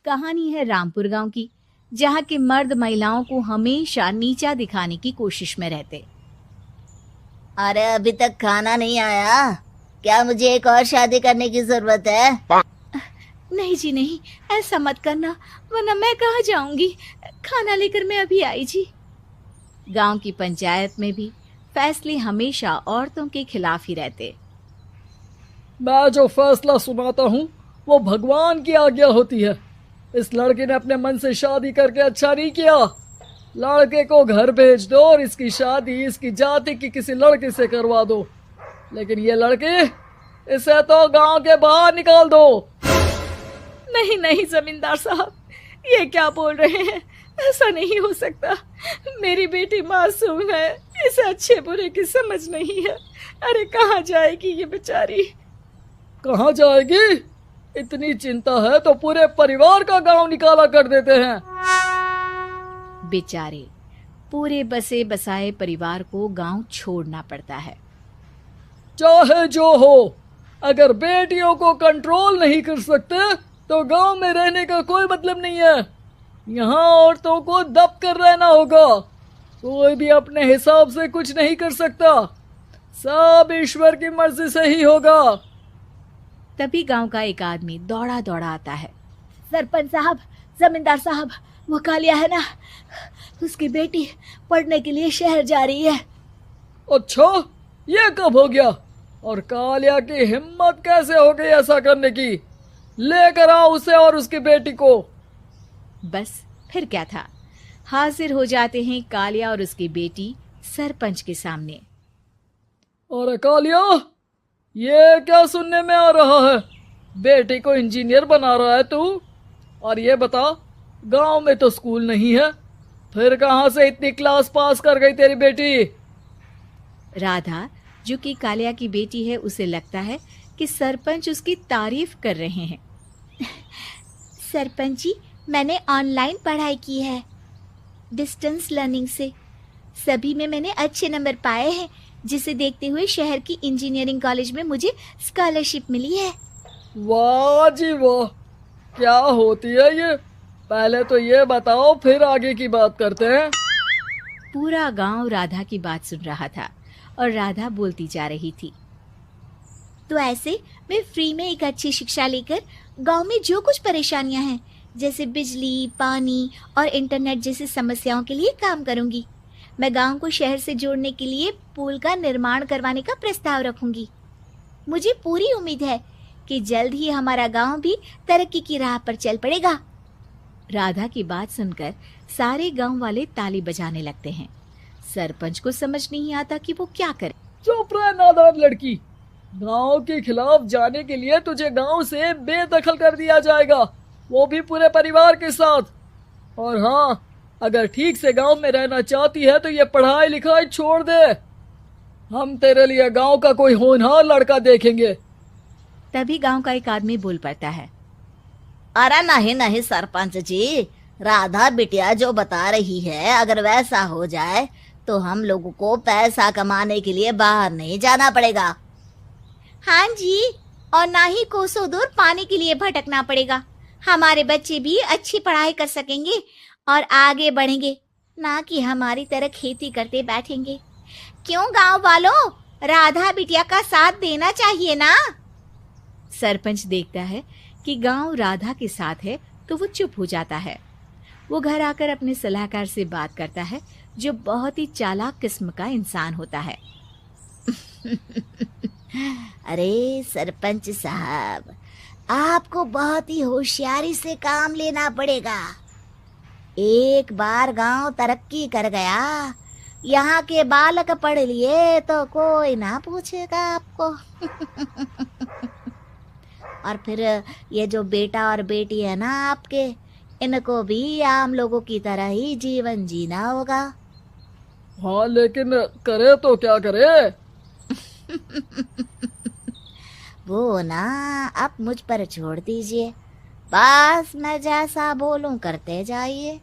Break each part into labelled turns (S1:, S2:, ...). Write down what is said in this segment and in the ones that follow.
S1: कहानी है रामपुर गांव की, जहां के मर्द महिलाओं को हमेशा नीचा दिखाने की कोशिश में रहते।
S2: अरे अभी तक खाना नहीं आया क्या? मुझे एक और शादी करने की जरूरत है।
S1: नहीं जी नहीं, ऐसा मत करना, वरना मैं कहाँ जाऊंगी। खाना लेकर मैं अभी आई जी। गांव की पंचायत में भी फैसले हमेशा औरतों के खिलाफ ही रहते।
S3: मैं जो फैसला सुनाता हूँ वो भगवान की आज्ञा होती है। इस लड़के ने अपने मन से शादी करके अच्छा नहीं किया। लड़के को घर भेज दो और इसकी शादी इसकी जाति की किसी लड़के से करवा दो। लेकिन ये लड़की, इसे तो गांव के बाहर निकाल दो।
S1: नहीं नहीं जमींदार साहब, ये क्या बोल रहे हैं? ऐसा नहीं हो सकता। मेरी बेटी मासूम है, इसे अच्छे बुरे की समझ नहीं है। अरे कहाँ जाएगी ये बेचारी?
S3: कहाँ जाएगी? इतनी चिंता है तो पूरे परिवार का गांव निकाला कर देते हैं।
S1: बेचारे पूरे बसे बसाए परिवार को गांव छोड़ना पड़ता है।
S3: चाहे जो हो, अगर बेटियों को कंट्रोल नहीं कर सकते तो गांव में रहने का कोई मतलब नहीं है। यहाँ औरतों को दब कर रहना होगा। कोई भी अपने हिसाब से कुछ नहीं कर सकता, सब ईश्वर की मर्जी से ही होगा।
S1: तभी गांव का एक आदमी दौड़ा दौड़ा आता है। सरपंच साहब, जमींदार साहब, वो कालिया है ना, उसकी बेटी पढ़ने के लिए शहर जा रही है।
S3: अच्छा, ये कब हो गया? और कालिया की हिम्मत कैसे हो गई ऐसा करने की? लेकर आओ उसे और उसकी बेटी को।
S1: बस फिर क्या था, हाजिर हो जाते हैं कालिया और उसकी बेटी सरपंच के सामने।
S3: अरे कालिया, ये क्या सुनने में आ रहा है? बेटी को इंजीनियर बना रहा है तू? और ये बता, गांव में तो स्कूल नहीं है, फिर कहां से इतनी क्लास पास कर गई तेरी बेटी?
S1: राधा, जो कि कालिया की बेटी है, उसे लगता है कि सरपंच उसकी तारीफ कर रहे हैं। सरपंच जी, मैंने ऑनलाइन पढ़ाई की है, डिस्टेंस लर्निंग से। सभी में मैंने अच्छे नंबर पाए हैं, जिसे देखते हुए शहर की इंजीनियरिंग कॉलेज में मुझे स्कॉलरशिप मिली है।
S3: वाह जी वाह, क्या होती है ये? पहले तो ये बताओ, फिर आगे की बात करते हैं।
S1: पूरा गांव राधा की बात सुन रहा था और राधा बोलती जा रही थी। तो ऐसे मैं फ्री में एक अच्छी शिक्षा लेकर गांव में जो कुछ परेशानियां हैं, जैसे बिजली, पानी और इंटरनेट जैसी समस्याओं के लिए काम करूंगी। मैं गांव को शहर से जोड़ने के लिए पुल का निर्माण करवाने का प्रस्ताव रखूंगी। मुझे पूरी उम्मीद है कि जल्द ही हमारा गांव भी तरक्की की राह पर चल पड़ेगा। राधा की बात सुनकर सारे गांव वाले ताली बजाने लगते हैं। सरपंच को समझ नहीं आता कि वो क्या करे।
S3: चुप रह नादान लड़की, गांव के खिलाफ जाने के लिए तुझे गांव से बेदखल कर दिया जाएगा, वो भी पूरे परिवार के साथ। और हाँ, अगर ठीक से गांव में रहना चाहती है तो ये पढ़ाई लिखाई छोड़ दे। हम तेरे लिए गांव का कोई होनहार लड़का देखेंगे।
S1: तभी गांव का एक आदमी बोल पड़ता है।
S2: अरे नहीं नहीं सरपंच जी, राधा बिटिया जो बता रही है, अगर वैसा हो जाए तो हम लोगों को पैसा कमाने के लिए बाहर नहीं जाना पड़ेगा।
S1: हाँ जी, और ना ही कोसों दूर पानी के लिए भटकना पड़ेगा। हमारे बच्चे भी अच्छी पढ़ाई कर सकेंगे और आगे बढ़ेंगे, ना कि हमारी तरह खेती करते बैठेंगे। क्यों गांव वालों, राधा बिटिया का साथ देना चाहिए ना। सरपंच देखता है कि गांव राधा के साथ है तो वो चुप हो जाता है। वो घर आकर अपने सलाहकार से बात करता है, जो बहुत ही चालाक किस्म का इंसान होता है।
S2: अरे सरपंच साहब, आपको बहुत ही होशियारी से काम लेना पड़ेगा। एक बार गांव तरक्की कर गया, यहाँ के बालक पढ़ लिए तो कोई ना पूछेगा आपको। और फिर ये जो बेटा और बेटी है ना आपके, इनको भी आम लोगों की तरह ही जीवन जीना होगा।
S3: हाँ, लेकिन करे तो क्या करे?
S2: वो ना आप मुझ पर छोड़ दीजिए, बस मैं जैसा बोलूं करते जाइए।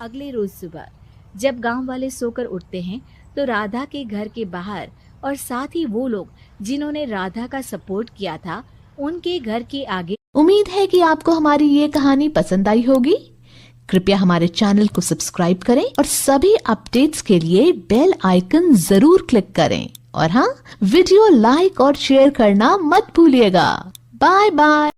S1: अगले रोज सुबह जब गांव वाले सोकर उठते हैं तो राधा के घर के बाहर और साथ ही वो लोग जिन्होंने राधा का सपोर्ट किया था, उनके घर के आगे
S4: उम्मीद है कि आपको हमारी ये कहानी पसंद आई होगी। कृपया हमारे चैनल को सब्सक्राइब करें और सभी अपडेट्स के लिए बेल आइकन जरूर क्लिक करें। और हाँ, वीडियो लाइक और शेयर करना मत भूलिएगा। Bye bye.